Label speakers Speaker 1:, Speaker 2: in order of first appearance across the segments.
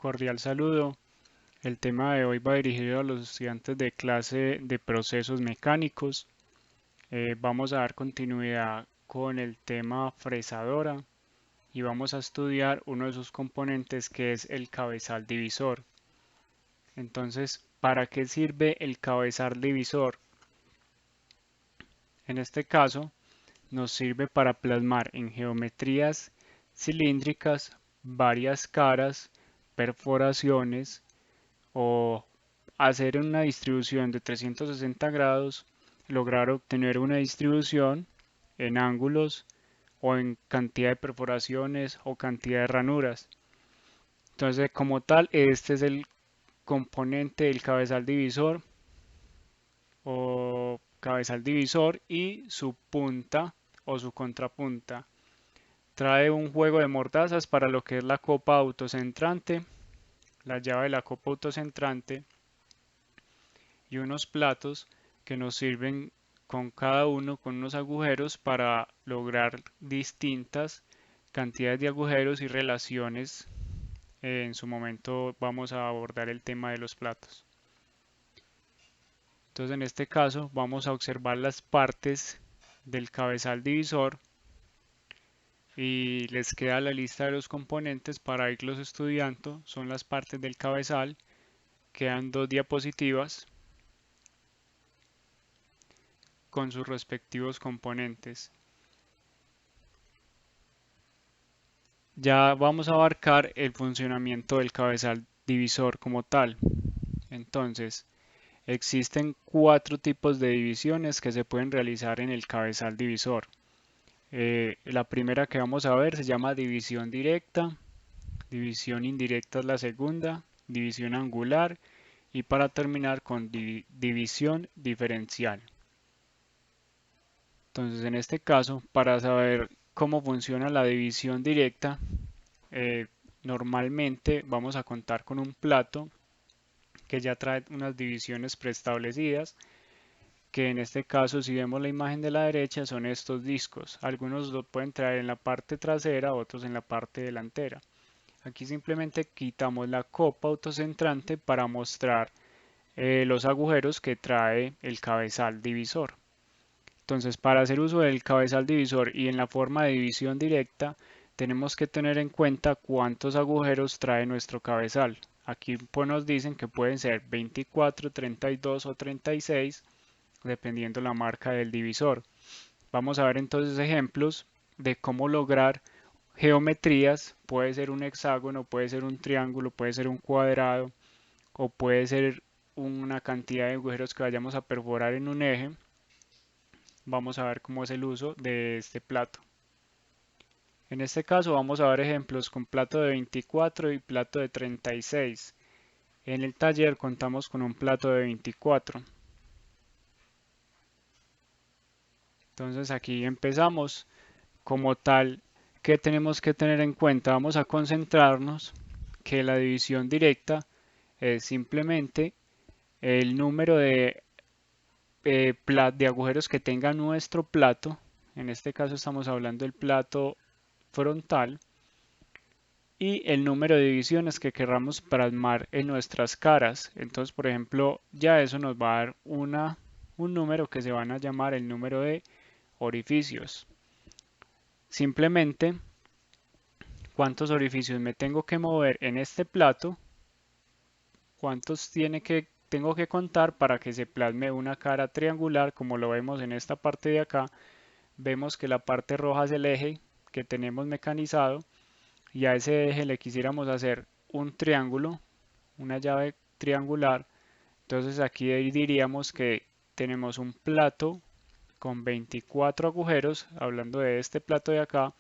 Speaker 1: cordial saludo. El tema de hoy va dirigido a los estudiantes de clase de procesos mecánicos. Vamos a dar continuidad con el tema fresadora y vamos a estudiar uno de sus componentes que es el cabezal divisor. Entonces, ¿para qué sirve el cabezal divisor? En este caso, nos sirve para plasmar en geometrías cilíndricas varias caras, perforaciones o hacer una distribución de 360 grados, lograr obtener una distribución en ángulos o en cantidad de perforaciones o cantidad de ranuras. Entonces, como tal, este es el componente del cabezal divisor o cabezal divisor y su punta o su contrapunta. Trae un juego de mordazas para lo que es la copa autocentrante, la llave de la copa autocentrante y unos platos que nos sirven con cada uno con unos agujeros para lograr distintas cantidades de agujeros y relaciones. En su momento vamos a abordar el tema de los platos. Entonces en este caso vamos a observar las partes del cabezal divisor y les queda la lista de los componentes para irlos estudiando. Son las partes del cabezal. Quedan dos diapositivas con sus respectivos componentes. Ya vamos a abarcar el funcionamiento del cabezal divisor como tal. Entonces, existen cuatro tipos de divisiones que se pueden realizar en el cabezal divisor. La primera que vamos a ver se llama división directa, división indirecta es la segunda, división angular y para terminar con división diferencial. Entonces, en este caso, para saber cómo funciona la división directa, eh, normalmente vamos a contar con un plato que ya trae unas divisiones preestablecidas, que en este caso si vemos la imagen de la derecha son estos discos. Algunos lo pueden traer en la parte trasera, otros en la parte delantera. Aquí simplemente quitamos la copa autocentrante para mostrar los agujeros que trae el cabezal divisor. Entonces, para hacer uso del cabezal divisor y en la forma de división directa, tenemos que tener en cuenta cuántos agujeros trae nuestro cabezal. Aquí pues nos dicen que pueden ser 24, 32 o 36, dependiendo la marca del divisor. Vamos a ver entonces ejemplos de cómo lograr geometrías. Puede ser un hexágono, puede ser un triángulo, puede ser un cuadrado o puede ser una cantidad de agujeros que vayamos a perforar en un eje. Vamos a ver cómo es el uso de este plato. En este caso vamos a ver ejemplos con plato de 24 y plato de 36. En el taller contamos con un plato de 24. Entonces aquí empezamos. Como tal, ¿qué tenemos que tener en cuenta? Vamos a concentrarnos que la división directa es simplemente el número de agujeros que tenga nuestro plato. En este caso estamos hablando del plato frontal y el número de divisiones que querramos plasmar en nuestras caras. Entonces, por ejemplo, ya eso nos va a dar un número que se van a llamar el número de orificios. Simplemente, ¿cuántos orificios me tengo que mover en este plato? ¿Cuántos tengo que contar para que se plasme una cara triangular como lo vemos en esta parte de acá? Vemos que la parte roja es el eje que tenemos mecanizado y a ese eje le quisiéramos hacer un triángulo, una llave triangular. Entonces aquí diríamos que tenemos un plato con 24 agujeros, hablando de este plato de acá,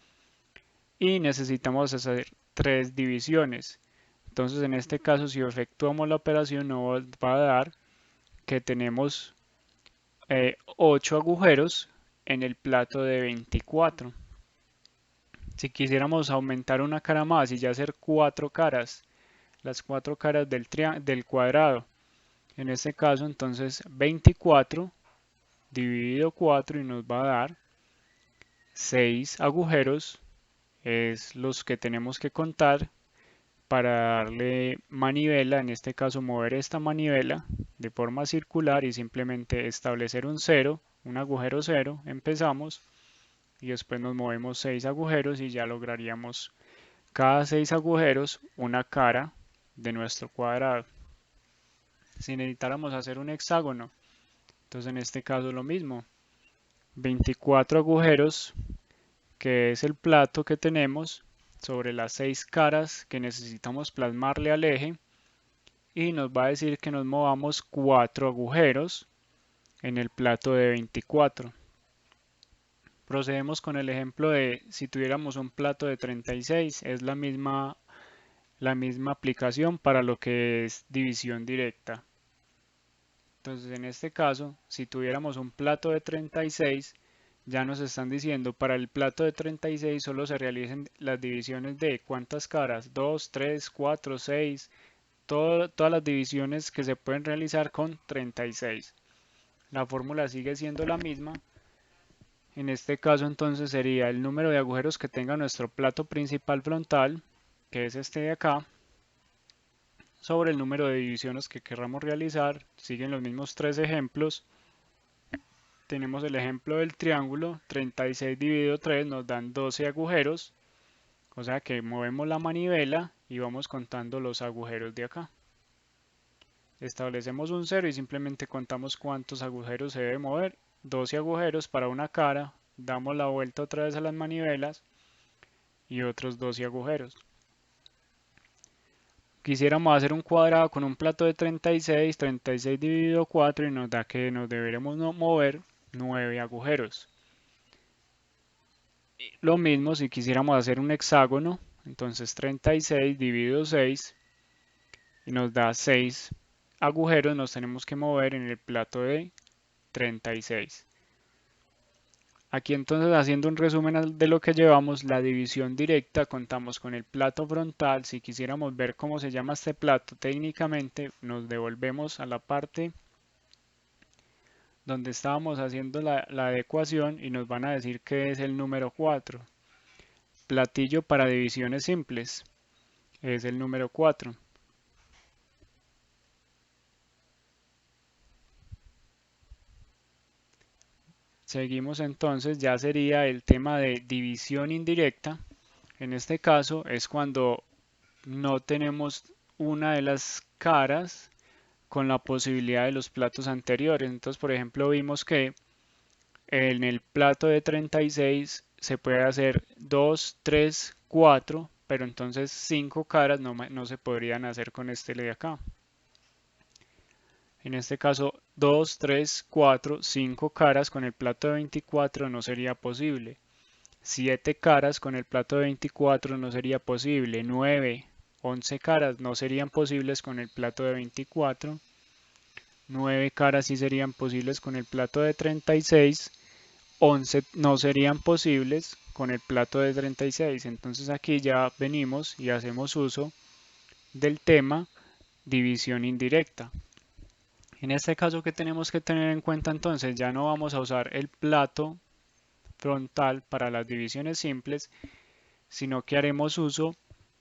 Speaker 1: y necesitamos hacer tres divisiones. Entonces en este caso si efectuamos la operación nos va a dar que tenemos 8 agujeros en el plato de 24. Si quisiéramos aumentar una cara más y ya hacer 4 caras, las 4 caras del cuadrado, en este caso entonces 24 dividido 4 y nos va a dar 6 agujeros, es los que tenemos que contar para darle manivela, en este caso mover esta manivela de forma circular y simplemente establecer un cero, un agujero cero, empezamos y después nos movemos 6 agujeros y ya lograríamos cada 6 agujeros una cara de nuestro cuadrado. Si necesitáramos hacer un hexágono, entonces en este caso lo mismo, 24 agujeros, que es el plato que tenemos sobre las 6 caras que necesitamos plasmarle al eje, y nos va a decir que nos movamos 4 agujeros en el plato de 24. Procedemos con el ejemplo de si tuviéramos un plato de 36, es la misma aplicación para lo que es división directa. Entonces en este caso, si tuviéramos un plato de 36, ya nos están diciendo para el plato de 36 solo se realicen las divisiones de ¿cuántas caras? 2, 3, 4, 6, todas las divisiones que se pueden realizar con 36. La fórmula sigue siendo la misma. En este caso entonces sería el número de agujeros que tenga nuestro plato principal frontal, que es este de acá, sobre el número de divisiones que querramos realizar. Siguen los mismos tres ejemplos. Tenemos el ejemplo del triángulo, 36 dividido 3 nos dan 12 agujeros, o sea que movemos la manivela y vamos contando los agujeros de acá. Establecemos un 0 y simplemente contamos cuántos agujeros se debe mover, 12 agujeros para una cara, damos la vuelta otra vez a las manivelas y otros 12 agujeros. Quisiéramos hacer un cuadrado con un plato de 36, 36 dividido 4 y nos da que nos deberemos mover 9 agujeros. Lo mismo si quisiéramos hacer un hexágono, entonces 36 dividido 6 y nos da 6 agujeros, nos tenemos que mover en el plato de 36. Aquí entonces, haciendo un resumen de lo que llevamos, la división directa, contamos con el plato frontal. Si quisiéramos ver cómo se llama este plato técnicamente, nos devolvemos a la parte donde estábamos haciendo la adecuación y nos van a decir que es el número 4. Platillo para divisiones simples es el número 4. Seguimos entonces, ya sería el tema de división indirecta. En este caso es cuando no tenemos una de las caras con la posibilidad de los platos anteriores. Entonces, por ejemplo, vimos que en el plato de 36 se puede hacer 2, 3, 4, pero entonces 5 caras no se podrían hacer con este de acá. En este caso, 2, 3, 4, 5 caras con el plato de 24 no sería posible. 7 caras con el plato de 24 no sería posible. 9, 11 caras no serían posibles con el plato de 24. 9 caras sí serían posibles con el plato de 36. 11 no serían posibles con el plato de 36. Entonces aquí ya venimos y hacemos uso del tema división indirecta. En este caso, ¿qué tenemos que tener en cuenta entonces? Ya no vamos a usar el plato frontal para las divisiones simples, sino que haremos uso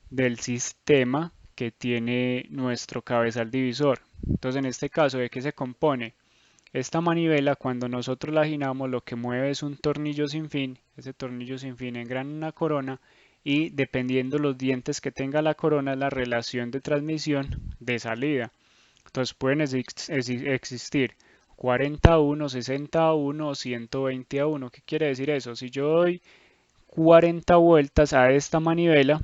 Speaker 1: del sistema que tiene nuestro cabezal divisor. Entonces, en este caso, ¿de qué se compone? Esta manivela, cuando nosotros la giramos, lo que mueve es un tornillo sin fin. Ese tornillo sin fin engrana una corona y dependiendo los dientes que tenga la corona, la relación de transmisión de salida. Entonces pueden existir 40 a 1, 60 a 1 o 120 a 1. ¿Qué quiere decir eso? Si yo doy 40 vueltas a esta manivela,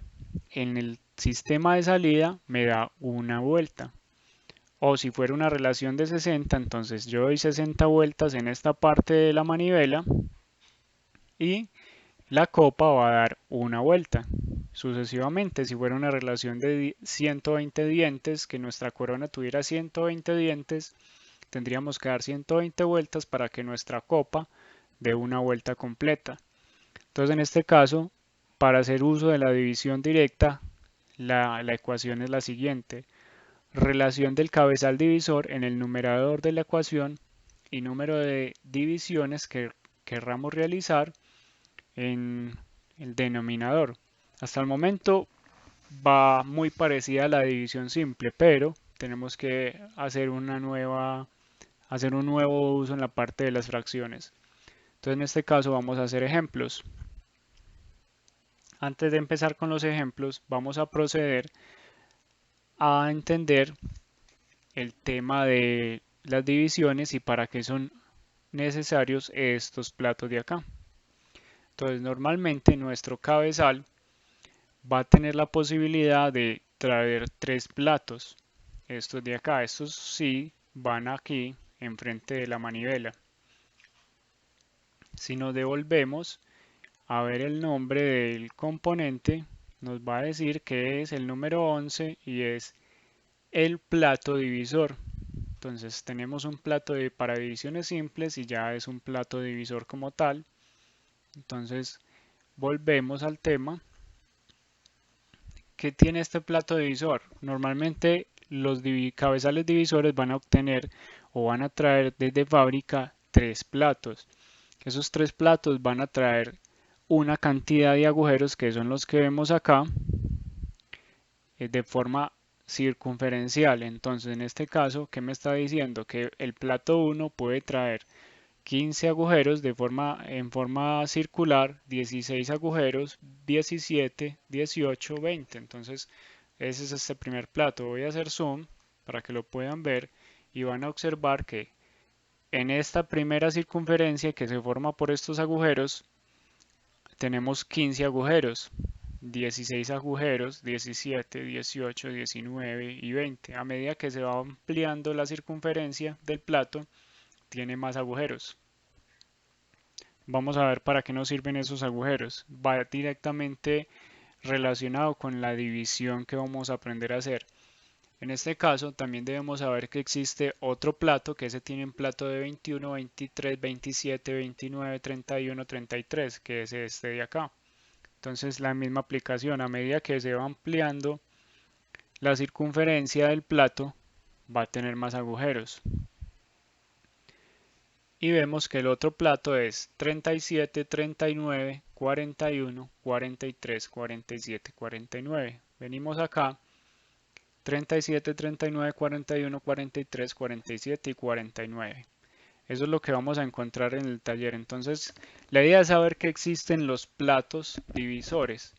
Speaker 1: en el sistema de salida me da una vuelta. O si fuera una relación de 60, entonces yo doy 60 vueltas en esta parte de la manivela y la copa va a dar una vuelta. Sucesivamente, si fuera una relación de 120 dientes, que nuestra corona tuviera 120 dientes, tendríamos que dar 120 vueltas para que nuestra copa dé una vuelta completa. Entonces, en este caso, para hacer uso de la división directa, la ecuación es la siguiente. Relación del cabezal divisor en el numerador de la ecuación y número de divisiones que querramos realizar en el denominador. Hasta el momento va muy parecida a la división simple, pero tenemos que hacer hacer un nuevo uso en la parte de las fracciones. Entonces en este caso vamos a hacer ejemplos. Antes de empezar con los ejemplos, vamos a proceder a entender el tema de las divisiones y para qué son necesarios estos platos de acá. Entonces normalmente nuestro cabezal va a tener la posibilidad de traer tres platos. Estos de acá, estos sí van aquí enfrente de la manivela. Si nos devolvemos a ver el nombre del componente, nos va a decir que es el número 11 y es el plato divisor. Entonces tenemos un plato para divisiones simples y ya es un plato divisor como tal. Entonces volvemos al tema. ¿Qué tiene este plato divisor? Normalmente los cabezales divisores van a obtener o van a traer desde fábrica tres platos. Esos tres platos van a traer una cantidad de agujeros que son los que vemos acá de forma circunferencial. Entonces en este caso, ¿qué me está diciendo? Que el plato 1 puede traer 15 agujeros en forma circular, 16 agujeros, 17, 18, 20. Entonces, ese es este primer plato. Voy a hacer zoom para que lo puedan ver y van a observar que en esta primera circunferencia que se forma por estos agujeros, tenemos 15 agujeros, 16 agujeros, 17, 18, 19 y 20. A medida que se va ampliando la circunferencia del plato, tiene más agujeros. Vamos a ver para qué nos sirven esos agujeros. Va directamente relacionado con la división que vamos a aprender a hacer. En este caso también debemos saber que existe otro plato, que ese tiene un plato de 21, 23, 27, 29, 31, 33, que es este de acá. Entonces la misma aplicación, a medida que se va ampliando la circunferencia del plato, va a tener más agujeros. Y vemos que el otro plato es 37, 39, 41, 43, 47, 49. Venimos acá, 37, 39, 41, 43, 47 y 49. Eso es lo que vamos a encontrar en el taller. Entonces, la idea es saber que existen los platos divisores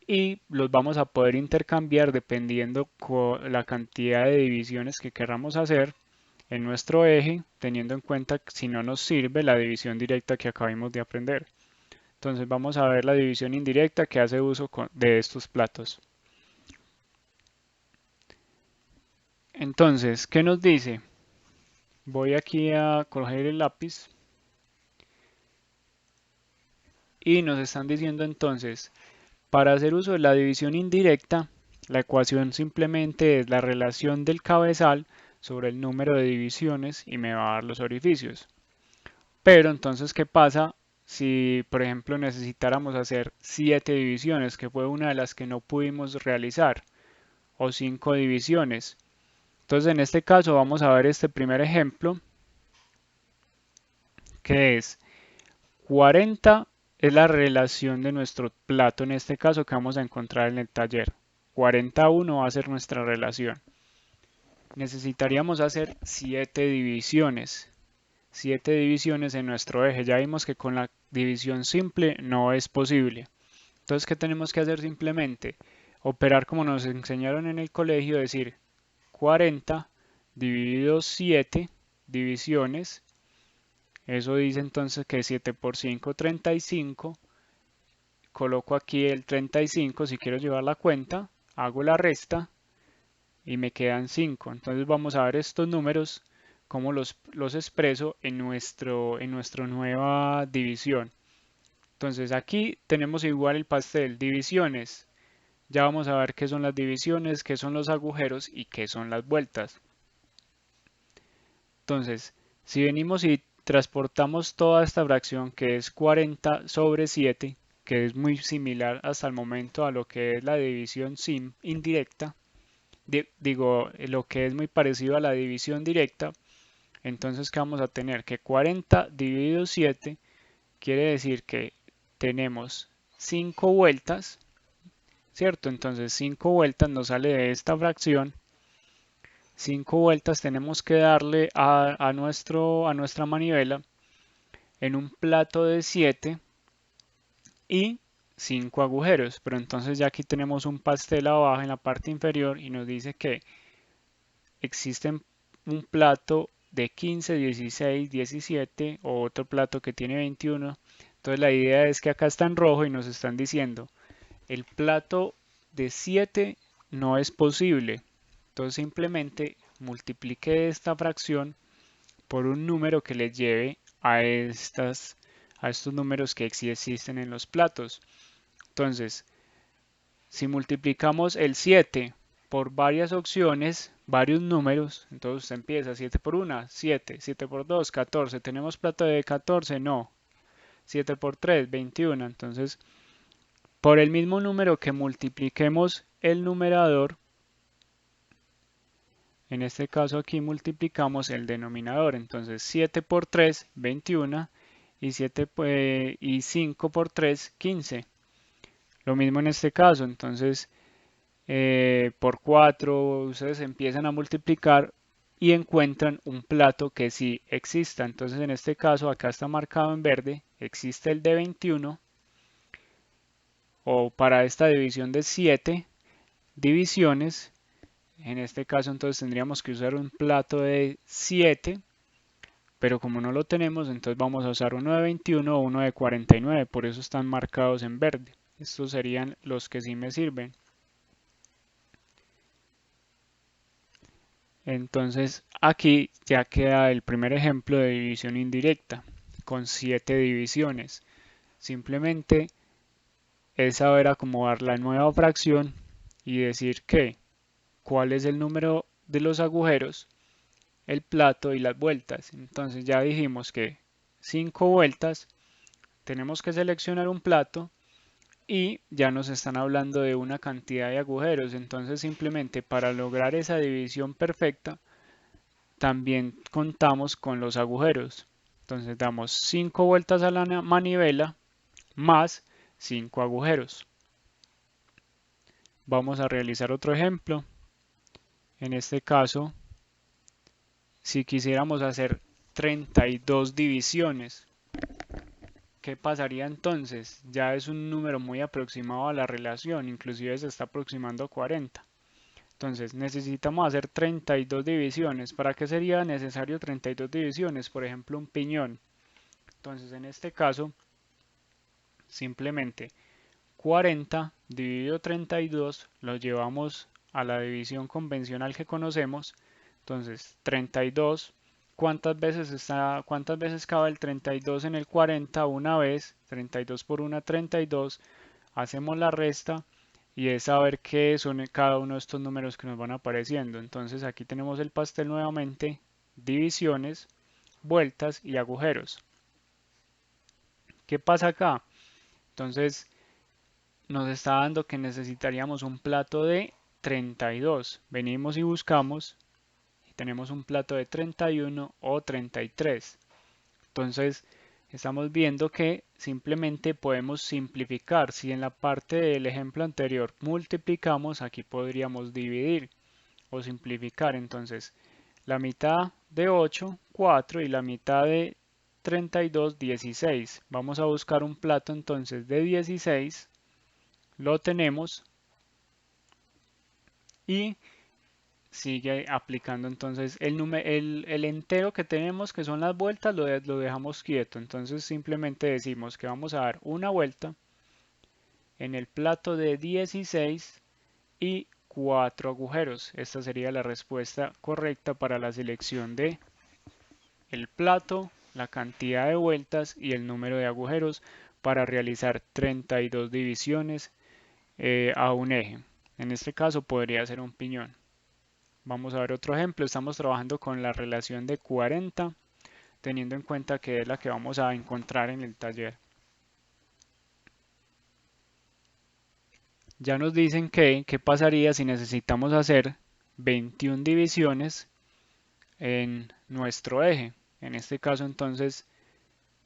Speaker 1: y los vamos a poder intercambiar dependiendo la cantidad de divisiones que queramos hacer en nuestro eje, teniendo en cuenta que si no nos sirve la división directa que acabamos de aprender. Entonces vamos a ver la división indirecta que hace uso de estos platos. Entonces, ¿qué nos dice? Voy aquí a coger el lápiz y nos están diciendo entonces, para hacer uso de la división indirecta, la ecuación simplemente es la relación del cabezal sobre el número de divisiones y me va a dar los orificios. Pero entonces, ¿qué pasa si, por ejemplo, necesitáramos hacer 7 divisiones, que fue una de las que no pudimos realizar, o 5 divisiones? Entonces, en este caso vamos a ver este primer ejemplo, que es 40 es la relación de nuestro plato, en este caso que vamos a encontrar en el taller. 41 va a ser nuestra relación. Necesitaríamos hacer 7 divisiones. 7 divisiones en nuestro eje. Ya vimos que con la división simple no es posible. Entonces, ¿qué tenemos que hacer simplemente? Operar como nos enseñaron en el colegio, decir 40 dividido 7 divisiones. Eso dice entonces que 7 por 5, 35. Coloco aquí el 35 si quiero llevar la cuenta. Hago la resta y me quedan 5. Entonces vamos a ver estos números, cómo los expreso en nuestra nueva división. Entonces aquí tenemos igual el pastel, divisiones. Ya vamos a ver qué son las divisiones, qué son los agujeros y qué son las vueltas. Entonces, si venimos y transportamos toda esta fracción que es 40 sobre 7, que es muy similar hasta el momento a lo que es la división indirecta, digo, lo que es muy parecido a la división directa, entonces ¿qué vamos a tener? Que 40 dividido 7 quiere decir que tenemos 5 vueltas, ¿cierto? Entonces 5 vueltas nos sale de esta fracción. 5 vueltas tenemos que darle a nuestra manivela en un plato de 7 y 5 agujeros. Pero entonces ya aquí tenemos un pastel abajo en la parte inferior y nos dice que existe un plato de 15, 16, 17 o otro plato que tiene 21. Entonces la idea es que acá está en rojo y nos están diciendo el plato de 7 no es posible. Entonces simplemente multiplique esta fracción por un número que le lleve a estos números que existen en los platos. Entonces, si multiplicamos el 7 por varias opciones, varios números, entonces usted empieza 7 por 1, 7, 7 por 2, 14. ¿Tenemos plato de 14? No. 7 por 3, 21. Entonces, por el mismo número que multipliquemos el numerador, en este caso aquí multiplicamos el denominador. Entonces 7 por 3, 21 y 5 por 3, 15. Lo mismo en este caso. Entonces por 4 ustedes empiezan a multiplicar y encuentran un plato que sí exista. Entonces en este caso acá está marcado en verde, existe el de 21 o para esta división de 7 divisiones. En este caso entonces tendríamos que usar un plato de 7, pero como no lo tenemos, entonces vamos a usar uno de 21 o uno de 49, por eso están marcados en verde. Estos serían los que sí me sirven. Entonces aquí ya queda el primer ejemplo de división indirecta, con 7 divisiones. Simplemente es saber acomodar la nueva fracción y decir que cuál es el número de los agujeros, el plato y las vueltas. Entonces ya dijimos que 5 vueltas, tenemos que seleccionar un plato y ya nos están hablando de una cantidad de agujeros. Entonces simplemente para lograr esa división perfecta, también contamos con los agujeros. Entonces damos 5 vueltas a la manivela más 5 agujeros. Vamos a realizar otro ejemplo. En este caso, si quisiéramos hacer 32 divisiones, ¿qué pasaría entonces? Ya es un número muy aproximado a la relación, inclusive se está aproximando a 40. Entonces necesitamos hacer 32 divisiones. ¿Para qué sería necesario 32 divisiones? Por ejemplo, un piñón. Entonces en este caso, simplemente 40 dividido 32 lo llevamos a la división convencional que conocemos. Entonces 32, ¿cuántas veces cabe el 32 en el 40? Una vez, 32 por 1, 32. Hacemos la resta y es saber qué son cada uno de estos números que nos van apareciendo. Entonces aquí tenemos el pastel nuevamente, divisiones, vueltas y agujeros. ¿Qué pasa acá? Entonces nos está dando que necesitaríamos un plato de 32. Venimos y buscamos y tenemos un plato de 31 o 33. Entonces estamos viendo que simplemente podemos simplificar. Si en la parte del ejemplo anterior multiplicamos, aquí podríamos dividir o simplificar. Entonces la mitad de 8, 4 y la mitad de 32, 16. Vamos a buscar un plato entonces de 16. Lo tenemos y sigue aplicando entonces el entero que tenemos, que son las vueltas, lo dejamos quieto. Entonces simplemente decimos que vamos a dar una vuelta en el plato de 16 y 4 agujeros. Esta sería la respuesta correcta para la selección de el plato, la cantidad de vueltas y el número de agujeros para realizar 32 divisiones a un eje. En este caso podría ser un piñón. Vamos a ver otro ejemplo. Estamos trabajando con la relación de 40, teniendo en cuenta que es la que vamos a encontrar en el taller. Ya nos dicen que qué pasaría si necesitamos hacer 21 divisiones en nuestro eje. En este caso entonces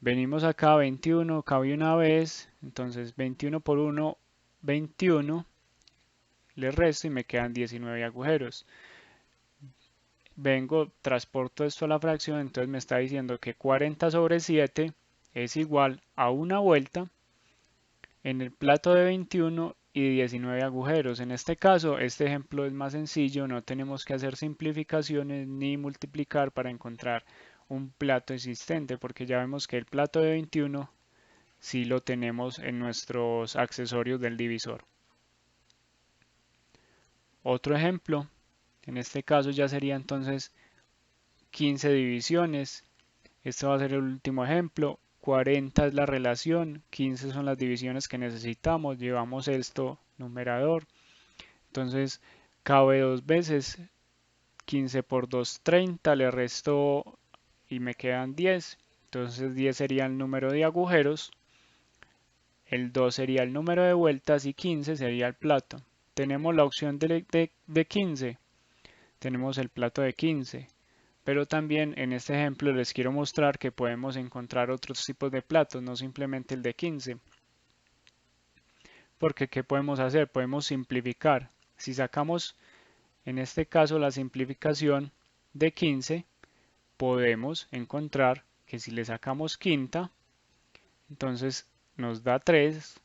Speaker 1: venimos acá, 21 cabe una vez, entonces 21 por 1, 21 le resto y me quedan 19 agujeros. Vengo, transporto esto a la fracción, entonces me está diciendo que 40 sobre 7 es igual a una vuelta en el plato de 21 y 19 agujeros. En este caso, este ejemplo es más sencillo, no tenemos que hacer simplificaciones ni multiplicar para encontrar un plato existente, porque ya vemos que el plato de 21 sí lo tenemos en nuestros accesorios del divisor. Otro ejemplo, en este caso ya sería entonces 15 divisiones. Este va a ser el último ejemplo. 40 es la relación, 15 son las divisiones que necesitamos. Llevamos esto numerador. Entonces cabe dos veces. 15 por 2, 30. Le resto y me quedan 10. Entonces 10 sería el número de agujeros. El 2 sería el número de vueltas y 15 sería el plato. Tenemos la opción de 15. Tenemos el plato de 15. Pero también en este ejemplo les quiero mostrar que podemos encontrar otros tipos de platos, no simplemente el de 15. Porque ¿qué podemos hacer? Podemos simplificar. Si sacamos en este caso la simplificación de 15, podemos encontrar que si le sacamos quinta, entonces nos da 3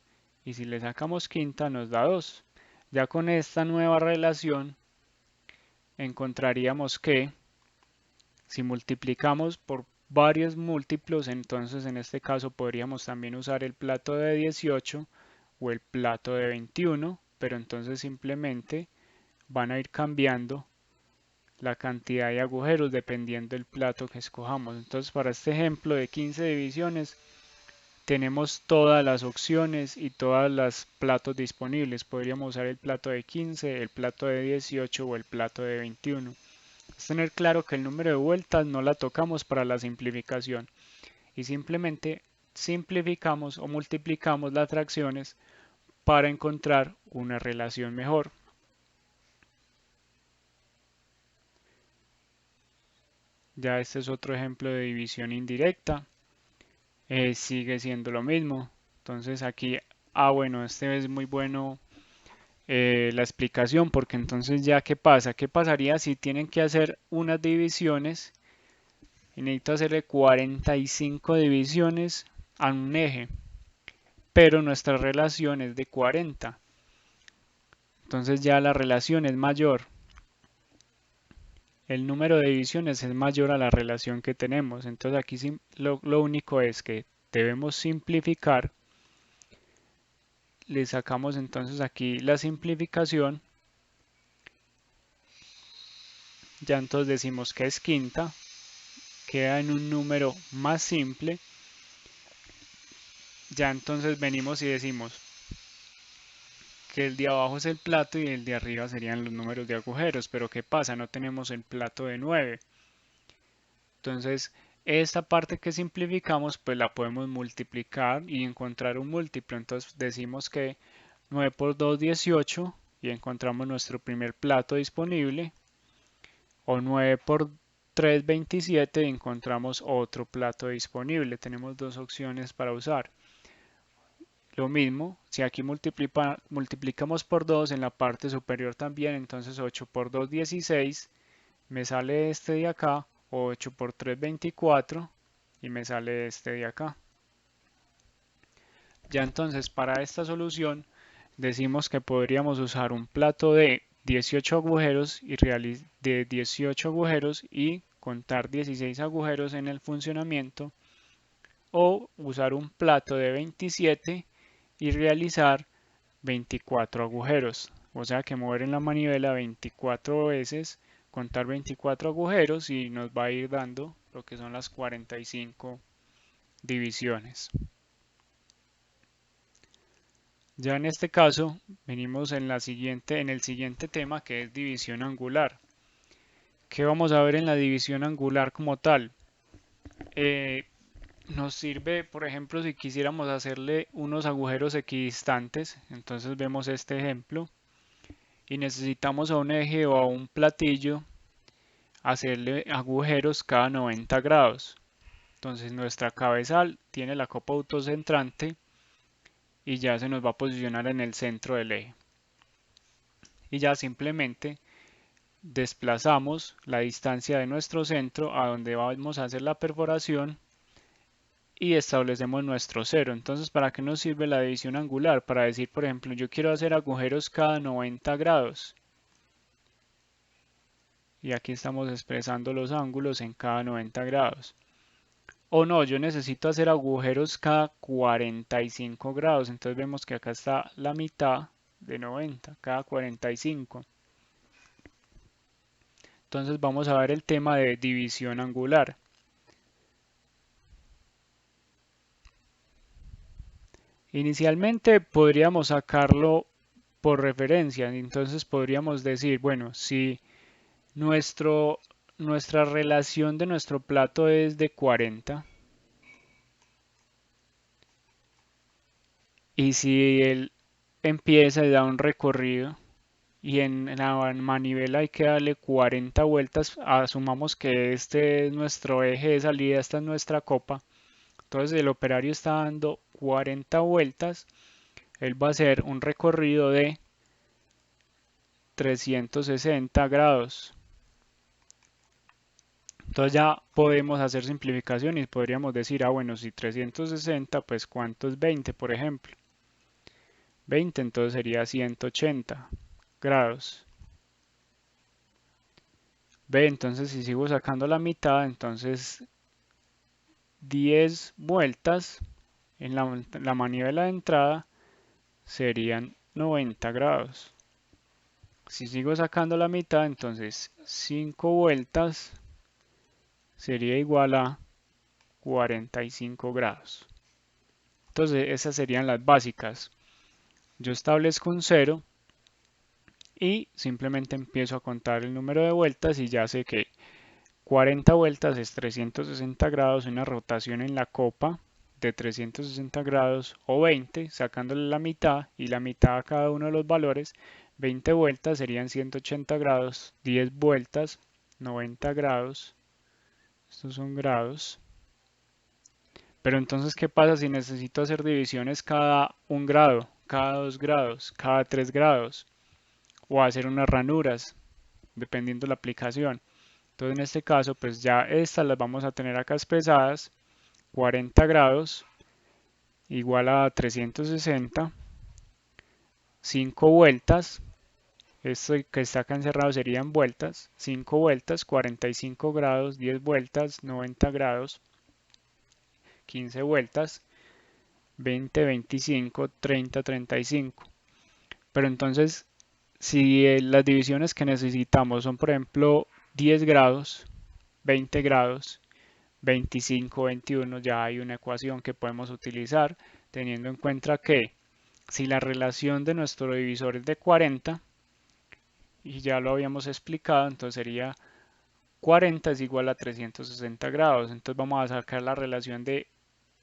Speaker 1: y si le sacamos quinta nos da 2. Ya con esta nueva relación encontraríamos que si multiplicamos por varios múltiplos, entonces en este caso podríamos también usar el plato de 18 o el plato de 21, pero entonces simplemente van a ir cambiando la cantidad de agujeros dependiendo del plato que escojamos. Entonces para este ejemplo de 15 divisiones tenemos todas las opciones y todos los platos disponibles. Podríamos usar el plato de 15, el plato de 18 o el plato de 21. Es tener claro que el número de vueltas no la tocamos para la simplificación y simplemente simplificamos o multiplicamos las fracciones para encontrar una relación mejor. Ya este es otro ejemplo de división indirecta. Sigue siendo lo mismo. Entonces aquí, bueno, este es muy bueno la explicación porque entonces ya ¿qué pasa? ¿Qué pasaría si tienen que hacer unas divisiones y necesito hacerle 45 divisiones a un eje? Pero nuestra relación es de 40. Entonces ya la relación es mayor. El número de divisiones es mayor a la relación que tenemos. Entonces aquí lo único es que debemos simplificar. Le sacamos entonces aquí la simplificación. Ya entonces decimos que es quinta. Queda en un número más simple. Ya entonces venimos y decimos que el de abajo es el plato y el de arriba serían los números de agujeros. Pero ¿qué pasa? No tenemos el plato de 9. Entonces, esta parte que simplificamos, pues la podemos multiplicar y encontrar un múltiplo. Entonces decimos que 9 por 2, 18 y encontramos nuestro primer plato disponible. O 9 por 3, 27 y encontramos otro plato disponible. Tenemos dos opciones para usar. Lo mismo, si aquí multiplicamos por 2 en la parte superior también, entonces 8 por 2, 16, me sale este de acá, 8 por 3, 24, y me sale este de acá. Ya entonces para esta solución decimos que podríamos usar un plato de 18 agujeros y contar 16 agujeros en el funcionamiento, o usar un plato de 27 y realizar 24 agujeros. O sea que mover en la manivela 24 veces, contar 24 agujeros y nos va a ir dando lo que son las 45 divisiones. Ya en este caso venimos en el siguiente tema, que es división angular. ¿Qué vamos a ver en la división angular como tal? Nos sirve, por ejemplo, si quisiéramos hacerle unos agujeros equidistantes. Entonces vemos este ejemplo y necesitamos a un eje o a un platillo hacerle agujeros cada 90 grados. Entonces nuestra cabezal tiene la copa autocentrante y ya se nos va a posicionar en el centro del eje. y ya simplemente desplazamos la distancia de nuestro centro a donde vamos a hacer la perforación y establecemos nuestro cero. Entonces, ¿para qué nos sirve la división angular? Para decir, por ejemplo, yo quiero hacer agujeros cada 90 grados. Y aquí estamos expresando los ángulos en cada 90 grados. O no, yo necesito hacer agujeros cada 45 grados. Entonces vemos que acá está la mitad de 90, cada 45. Entonces vamos a ver el tema de división angular. Inicialmente podríamos sacarlo por referencia, entonces podríamos decir, bueno, si nuestra relación de nuestro plato es de 40 y si él empieza y da un recorrido y en la manivela hay que darle 40 vueltas, asumamos que este es nuestro eje de salida, esta es nuestra copa, entonces el operario está dando 40 vueltas, él va a hacer un recorrido de 360 grados. Entonces ya podemos hacer simplificación y podríamos decir, ah bueno, si 360, pues ¿cuánto es 20, por ejemplo? 20, entonces sería 180 grados. Ve, entonces si sigo sacando la mitad, entonces 10 vueltas en la manivela de entrada serían 90 grados. Si sigo sacando la mitad, entonces 5 vueltas sería igual a 45 grados. Entonces esas serían las básicas. Yo establezco un 0 y simplemente empiezo a contar el número de vueltas y ya sé que 40 vueltas es 360 grados, una rotación en la copa de 360 grados o 20, sacándole la mitad y la mitad a cada uno de los valores. 20 vueltas serían 180 grados, 10 vueltas 90 grados, estos son grados. Pero entonces, ¿qué pasa si necesito hacer divisiones cada 1 grado, cada 2 grados, cada 3 grados? O hacer unas ranuras, dependiendo de la aplicación. Entonces, en este caso, pues ya estas las vamos a tener acá expresadas. 40 grados igual a 360. 5 vueltas. Esto que está acá encerrado serían vueltas. 5 vueltas, 45 grados, 10 vueltas, 90 grados. 15 vueltas, 20, 25, 30, 35. Pero entonces, si las divisiones que necesitamos son, por ejemplo, 10 grados, 20 grados, 25, 21, ya hay una ecuación que podemos utilizar teniendo en cuenta que si la relación de nuestro divisor es de 40, y ya lo habíamos explicado, entonces sería 40 es igual a 360 grados. Entonces vamos a sacar la relación de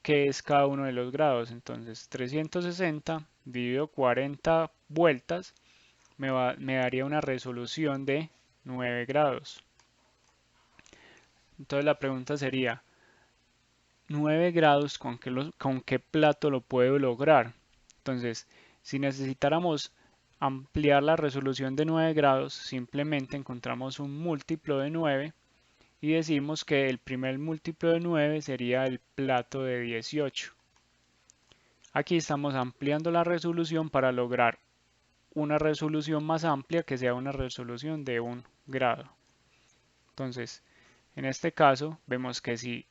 Speaker 1: qué es cada uno de los grados. Entonces 360 dividido 40 vueltas me daría una resolución de 9 grados. Entonces la pregunta sería, 9 grados, ¿con qué plato lo puedo lograr? Entonces, si necesitáramos ampliar la resolución de 9 grados, simplemente encontramos un múltiplo de 9 y decimos que el primer múltiplo de 9 sería el plato de 18. Aquí estamos ampliando la resolución para lograr una resolución más amplia que sea una resolución de 1 grado. Entonces, en este caso, vemos que si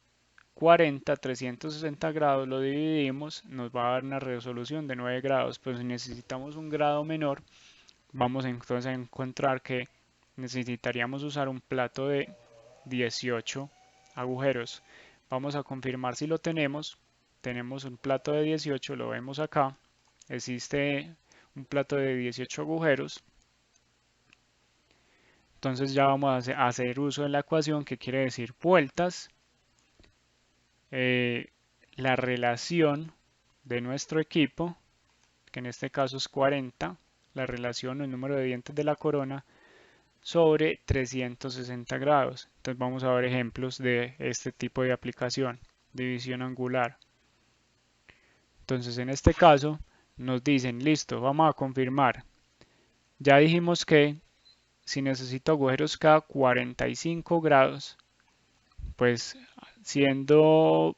Speaker 1: 40, 360 grados lo dividimos, nos va a dar una resolución de 9 grados, pero si necesitamos un grado menor, vamos entonces a encontrar que necesitaríamos usar un plato de 18 agujeros. Vamos a confirmar si lo tenemos. Tenemos un plato de 18, lo vemos acá. Existe un plato de 18 agujeros. Entonces ya vamos a hacer uso de la ecuación que quiere decir vueltas. La relación de nuestro equipo, que en este caso es 40, la relación o el número de dientes de la corona, sobre 360 grados. Entonces vamos a ver ejemplos de este tipo de aplicación, división angular. Entonces en este caso nos dicen, listo, vamos a confirmar. Ya dijimos que si necesito agujeros cada 45 grados, pues haciendo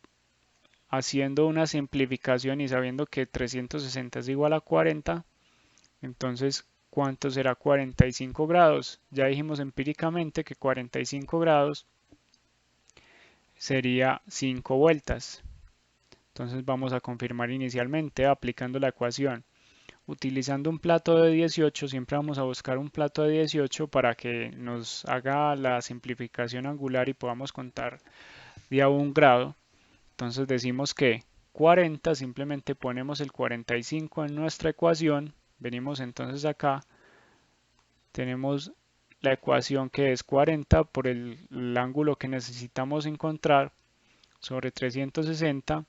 Speaker 1: una simplificación y sabiendo que 360 es igual a 40, entonces ¿cuánto será 45 grados? Ya dijimos empíricamente que 45 grados sería 5 vueltas. Entonces vamos a confirmar inicialmente aplicando la ecuación. Utilizando un plato de 18, siempre vamos a buscar un plato de 18 para que nos haga la simplificación angular y podamos contar de a 1 grado. Entonces decimos que 40, simplemente ponemos el 45 en nuestra ecuación. Venimos entonces acá, tenemos la ecuación que es 40 por el ángulo que necesitamos encontrar sobre 360.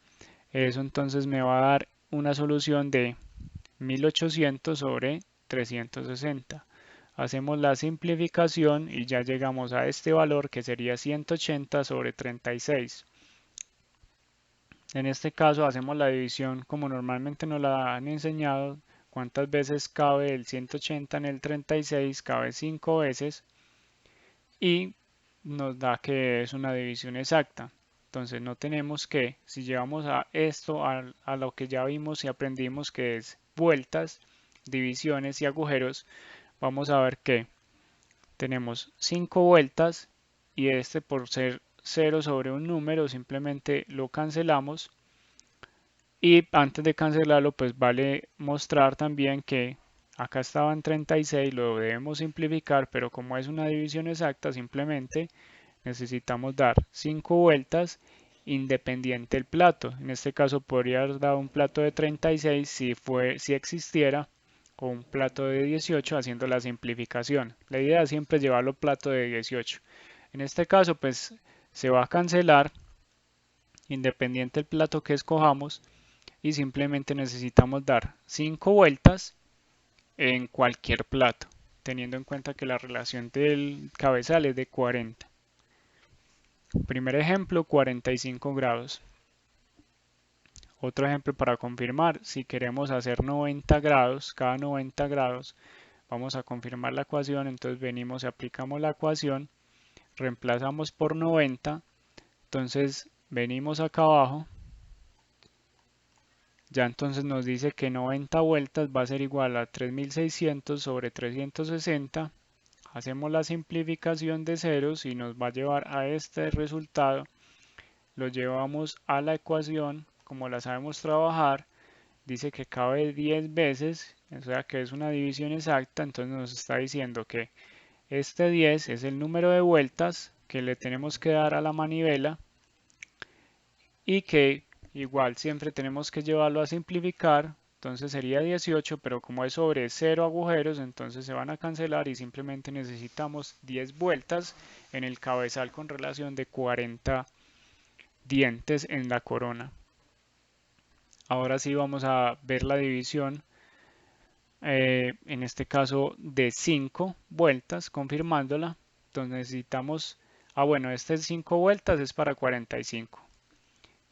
Speaker 1: Eso entonces me va a dar una solución de 1800 sobre 360. Hacemos la simplificación y ya llegamos a este valor que sería 180 sobre 36. En este caso hacemos la división como normalmente nos la han enseñado. ¿Cuántas veces cabe el 180 en el 36? Cabe 5 veces y nos da que es una división exacta. Entonces no tenemos que, si llevamos a esto a lo que ya vimos y aprendimos que es vueltas, divisiones y agujeros, vamos a ver que tenemos 5 vueltas y este por ser 0 sobre un número simplemente lo cancelamos. Y antes de cancelarlo, pues vale mostrar también que acá estaba en 36, lo debemos simplificar, pero como es una división exacta, simplemente necesitamos dar 5 vueltas independiente del plato. En este caso podría haber dado un plato de 36 si existiera, o un plato de 18 haciendo la simplificación. La idea es siempre llevarlo plato de 18. En este caso, pues se va a cancelar independiente del plato que escojamos y simplemente necesitamos dar 5 vueltas en cualquier plato, teniendo en cuenta que la relación del cabezal es de 40. Primer ejemplo, 45 grados. Otro ejemplo para confirmar, si queremos hacer 90 grados, cada 90 grados, vamos a confirmar la ecuación, entonces venimos y aplicamos la ecuación, reemplazamos por 90, entonces venimos acá abajo, ya entonces nos dice que 90 vueltas va a ser igual a 3600 sobre 360. Hacemos la simplificación de ceros y nos va a llevar a este resultado. Lo llevamos a la ecuación, como la sabemos trabajar, dice que cabe 10 veces, o sea que es una división exacta, entonces nos está diciendo que este 10 es el número de vueltas que le tenemos que dar a la manivela y que igual siempre tenemos que llevarlo a simplificar, entonces sería 18, pero como es sobre 0 agujeros, entonces se van a cancelar y simplemente necesitamos 10 vueltas en el cabezal con relación de 40 dientes en la corona. Ahora sí vamos a ver la división, en este caso de 5 vueltas, confirmándola. Entonces necesitamos, bueno, este 5 vueltas es para 45.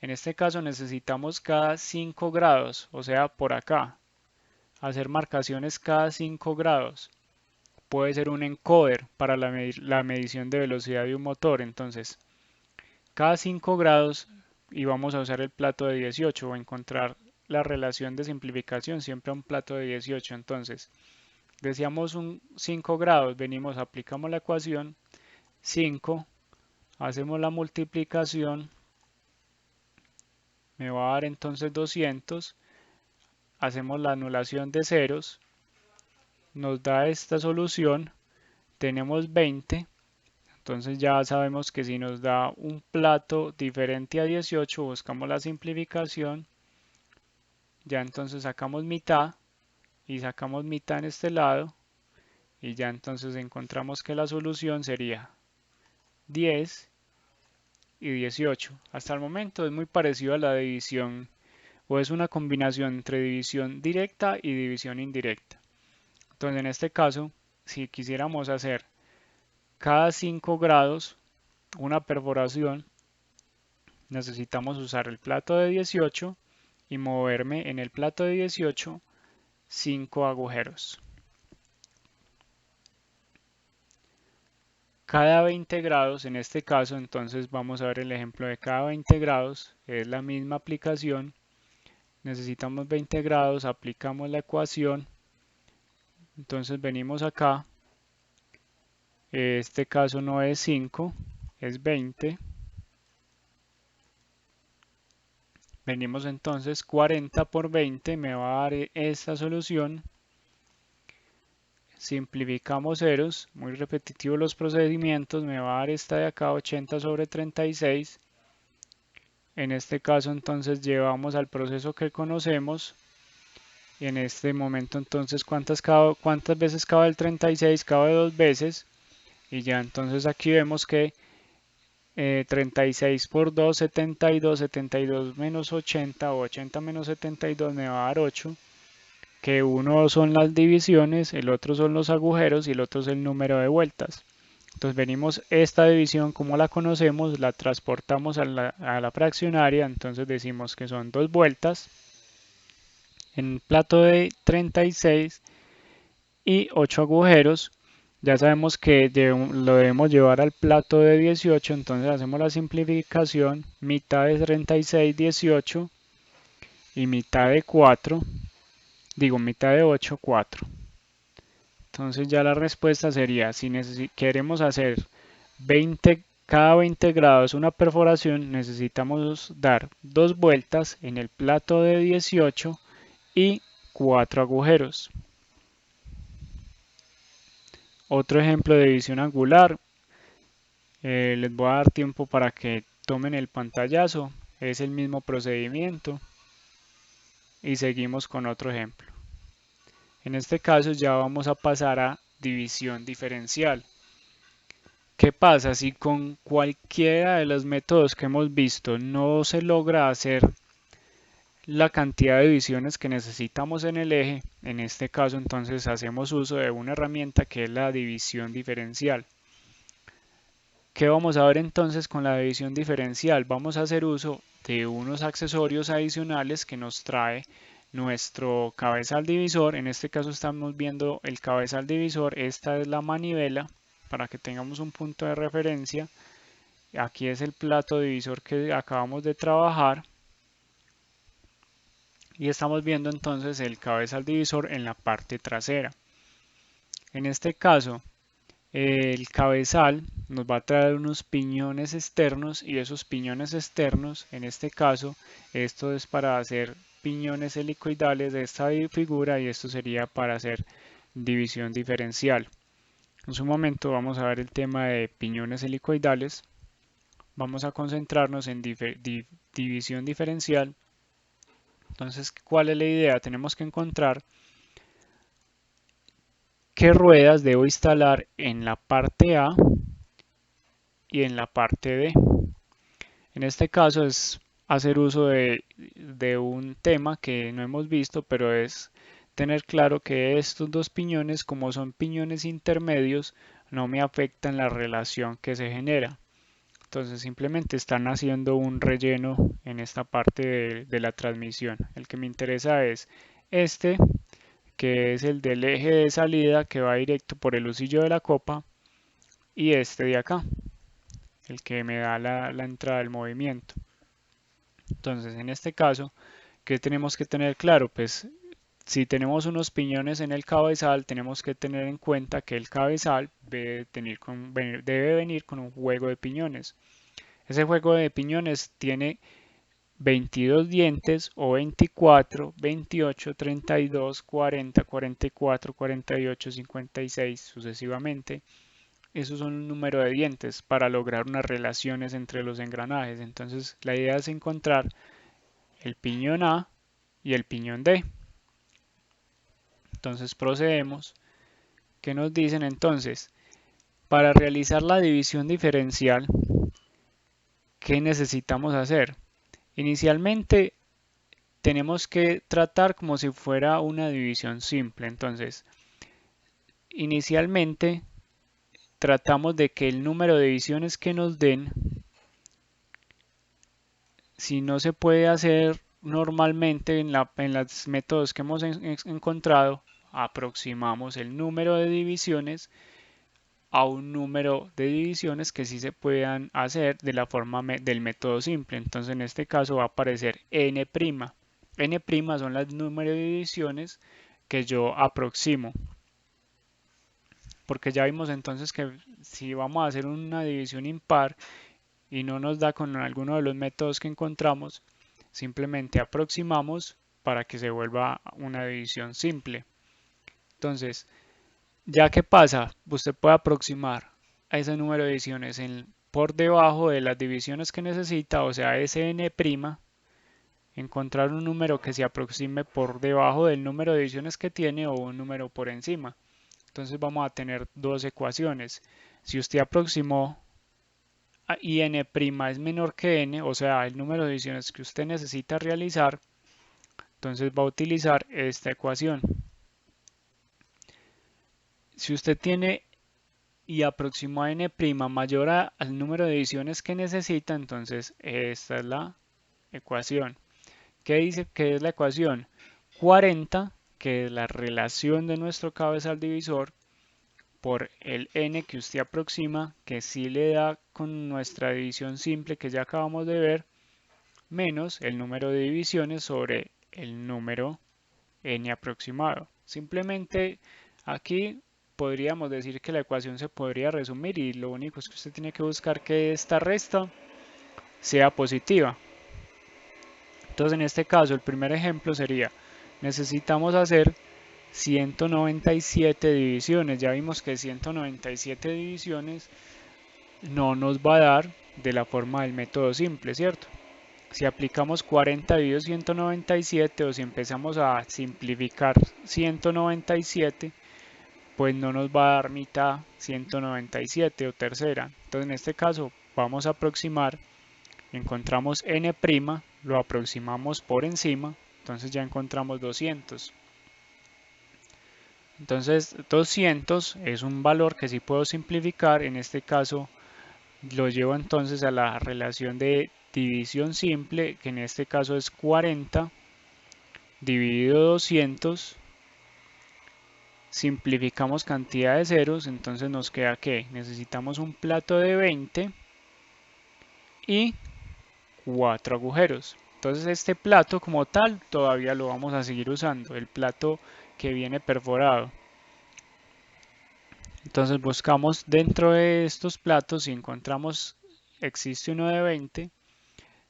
Speaker 1: En este caso necesitamos cada 5 grados, o sea, por acá, hacer marcaciones cada 5 grados. Puede ser un encoder para la medición de velocidad de un motor. Entonces, cada 5 grados, y vamos a usar el plato de 18 o encontrar la relación de simplificación siempre a un plato de 18. Entonces, deseamos un 5 grados, venimos, aplicamos la ecuación, 5, hacemos la multiplicación, me va a dar entonces 200, hacemos la anulación de ceros, nos da esta solución, tenemos 20, entonces ya sabemos que si nos da un plato diferente a 18, buscamos la simplificación, ya entonces sacamos mitad y sacamos mitad en este lado y ya entonces encontramos que la solución sería 10 y 18. Hasta el momento es muy parecido a la división, o es una combinación entre división directa y división indirecta. Entonces en este caso, si quisiéramos hacer cada 5 grados una perforación, necesitamos usar el plato de 18 y moverme en el plato de 18 5 agujeros. cada 20 grados, en este caso, entonces vamos a ver el ejemplo de cada 20 grados, es la misma aplicación, necesitamos 20 grados, aplicamos la ecuación, entonces venimos acá, este caso no es 5, es 20, venimos entonces 40 por 20, me va a dar esta solución, simplificamos ceros, muy repetitivos los procedimientos, me va a dar esta de acá 80 sobre 36. En este caso entonces llevamos al proceso que conocemos. Y en este momento entonces cuántas veces cabe el 36, cabe 2 veces. Y ya entonces aquí vemos que 36 por 2, 72, 72 menos 80 o 80 menos 72 me va a dar 8. Que uno son las divisiones, el otro son los agujeros y el otro es el número de vueltas. Entonces venimos esta división como la conocemos, la transportamos a la fraccionaria, entonces decimos que son 2 vueltas en plato de 36 y 8 agujeros. Ya sabemos que lo debemos llevar al plato de 18, entonces hacemos la simplificación, mitad de 36, 18 y mitad de 4, mitad de 8, 4. Entonces ya la respuesta sería, si queremos hacer cada 20 grados una perforación, necesitamos dar 2 vueltas en el plato de 18 y 4 agujeros. Otro ejemplo de división angular, les voy a dar tiempo para que tomen el pantallazo, es el mismo procedimiento y seguimos con otro ejemplo. En este caso ya vamos a pasar a división diferencial. ¿Qué pasa si con cualquiera de los métodos que hemos visto no se logra hacer la cantidad de divisiones que necesitamos en el eje? En este caso entonces hacemos uso de una herramienta que es la división diferencial. ¿Qué vamos a ver entonces con la división diferencial? Vamos a hacer uso de unos accesorios adicionales que nos trae nuestro cabezal divisor. En este caso estamos viendo el cabezal divisor, esta es la manivela para que tengamos un punto de referencia. Aquí es el plato divisor que acabamos de trabajar y estamos viendo entonces el cabezal divisor en la parte trasera. En este caso el cabezal nos va a traer unos piñones externos y esos piñones externos, en este caso, esto es para hacer piñones helicoidales de esta figura y esto sería para hacer división diferencial. En su momento vamos a ver el tema de piñones helicoidales. Vamos a concentrarnos en división diferencial. Entonces, ¿cuál es la idea? Tenemos que encontrar qué ruedas debo instalar en la parte A y en la parte B. En este caso es hacer uso de un tema que no hemos visto, pero es tener claro que estos dos piñones, como son piñones intermedios, no me afectan la relación que se genera. Entonces simplemente están haciendo un relleno en esta parte de la transmisión. El que me interesa es este, que es el del eje de salida que va directo por el husillo de la copa, y este de acá, el que me da la entrada del movimiento. Entonces, en este caso, ¿qué tenemos que tener claro? Pues si tenemos unos piñones en el cabezal, tenemos que tener en cuenta que el cabezal debe venir con un juego de piñones. Ese juego de piñones tiene 22 dientes o 24, 28, 32, 40, 44, 48, 56 sucesivamente. Esos son un número de dientes para lograr unas relaciones entre los engranajes. Entonces la idea es encontrar el piñón A y el piñón D. Entonces procedemos. ¿Qué nos dicen entonces? Para realizar la división diferencial, ¿qué necesitamos hacer? Inicialmente tenemos que tratar como si fuera una división simple. Entonces, inicialmente tratamos de que el número de divisiones que nos den, si no se puede hacer normalmente en los métodos que hemos encontrado, aproximamos el número de divisiones a un número de divisiones que sí se puedan hacer de la forma del método simple. Entonces en este caso va a aparecer n'. N' son las números de divisiones que yo aproximo. Porque ya vimos entonces que si vamos a hacer una división impar y no nos da con alguno de los métodos que encontramos, simplemente aproximamos para que se vuelva una división simple. Entonces, ya que pasa, usted puede aproximar a ese número de divisiones por debajo de las divisiones que necesita, o sea, Sn', encontrar un número que se aproxime por debajo del número de divisiones que tiene o un número por encima. Entonces vamos a tener dos ecuaciones. Si usted aproximó y n' es menor que n, o sea, el número de divisiones que usted necesita realizar, entonces va a utilizar esta ecuación. Si usted tiene y aproximó a n' mayor al número de divisiones que necesita, entonces esta es la ecuación. ¿Qué dice que es la ecuación? 40, que es la relación de nuestro cabezal divisor, por el n que usted aproxima, que sí le da con nuestra división simple que ya acabamos de ver, menos el número de divisiones sobre el número n aproximado. Simplemente aquí podríamos decir que la ecuación se podría resumir y lo único es que usted tiene que buscar que esta resta sea positiva. Entonces en este caso el primer ejemplo sería, necesitamos hacer 197 divisiones. Ya vimos que 197 divisiones no nos va a dar de la forma del método simple, ¿cierto? Si aplicamos 40 dividido 197 o si empezamos a simplificar 197, pues no nos va a dar mitad 197 o tercera. Entonces en este caso vamos a aproximar, encontramos n', lo aproximamos por encima, entonces ya encontramos 200. Entonces 200 es un valor que sí puedo simplificar, en este caso lo llevo entonces a la relación de división simple, que en este caso es 40 dividido 200. Simplificamos cantidad de ceros, entonces nos queda que necesitamos un plato de 20 y 4 agujeros. Entonces este plato como tal todavía lo vamos a seguir usando, el plato que viene perforado. Entonces buscamos dentro de estos platos, si encontramos, existe uno de 20,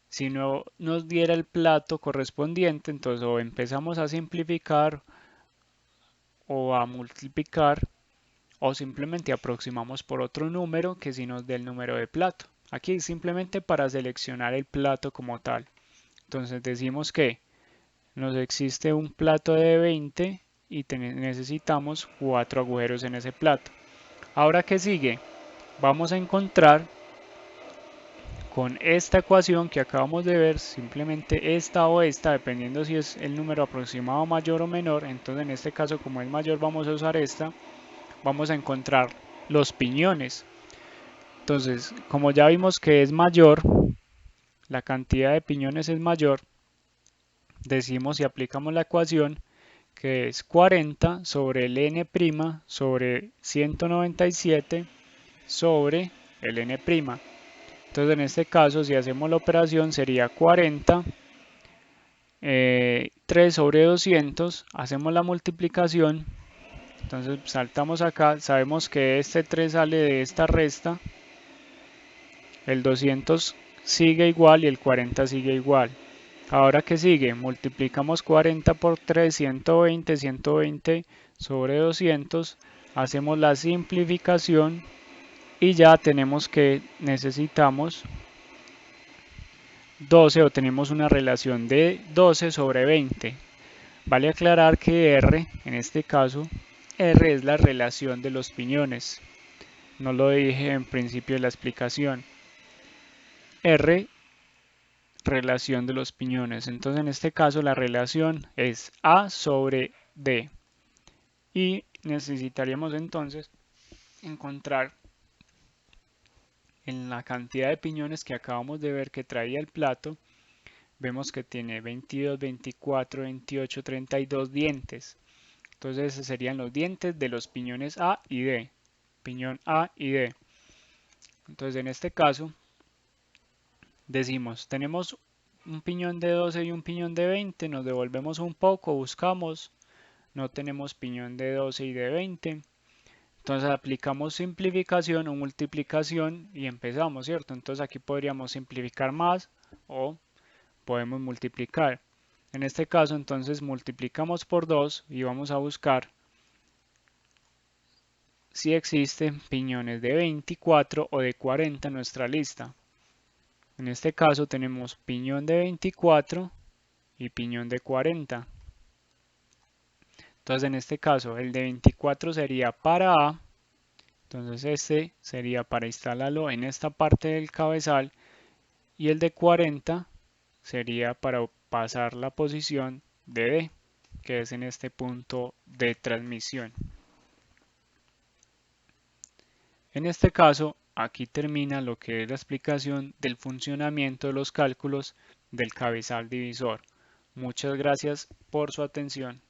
Speaker 1: si no nos diera el plato correspondiente, entonces o empezamos a simplificar o a multiplicar o simplemente aproximamos por otro número que si nos dé el número de plato. Aquí simplemente para seleccionar el plato como tal. Entonces decimos que nos existe un plato de 20 y necesitamos 4 agujeros en ese plato. Ahora, ¿qué sigue? Vamos a encontrar con esta ecuación que acabamos de ver, simplemente esta o esta, dependiendo si es el número aproximado mayor o menor. Entonces en este caso, como es mayor, vamos a usar esta. Vamos a encontrar los piñones. Entonces, como ya vimos que es mayor, la cantidad de piñones es mayor, decimos y aplicamos la ecuación que es 40 sobre el n' sobre 197 sobre el n'. Entonces en este caso, si hacemos la operación, sería 40, 3 sobre 200, hacemos la multiplicación, entonces saltamos acá, sabemos que este 3 sale de esta resta, el 200 sigue igual y el 40 sigue igual. Ahora, ¿qué sigue? Multiplicamos 40 por 3, 120, 120 sobre 200, hacemos la simplificación y ya tenemos que necesitamos 12 o tenemos una relación de 12 sobre 20. Vale aclarar que R, en este caso, R es la relación de los piñones. No lo dije en principio de la explicación. R, relación de los piñones. Entonces en este caso la relación es A sobre D. Y necesitaríamos entonces encontrar en la cantidad de piñones que acabamos de ver que traía el plato, vemos que tiene 22, 24, 28, 32 dientes. Entonces esos serían los dientes de los piñones A y D. piñón A y D. Entonces en este caso decimos, tenemos un piñón de 12 y un piñón de 20, nos devolvemos un poco, buscamos, no tenemos piñón de 12 y de 20. Entonces aplicamos simplificación o multiplicación y empezamos, ¿cierto? Entonces aquí podríamos simplificar más o podemos multiplicar. En este caso entonces multiplicamos por 2 y vamos a buscar si existen piñones de 24 o de 40 en nuestra lista. En este caso tenemos piñón de 24 y piñón de 40. Entonces en este caso el de 24 sería para A. Entonces este sería para instalarlo en esta parte del cabezal y el de 40 sería para pasar la posición de D, que es en este punto de transmisión. En este caso, aquí termina lo que es la explicación del funcionamiento de los cálculos del cabezal divisor. Muchas gracias por su atención.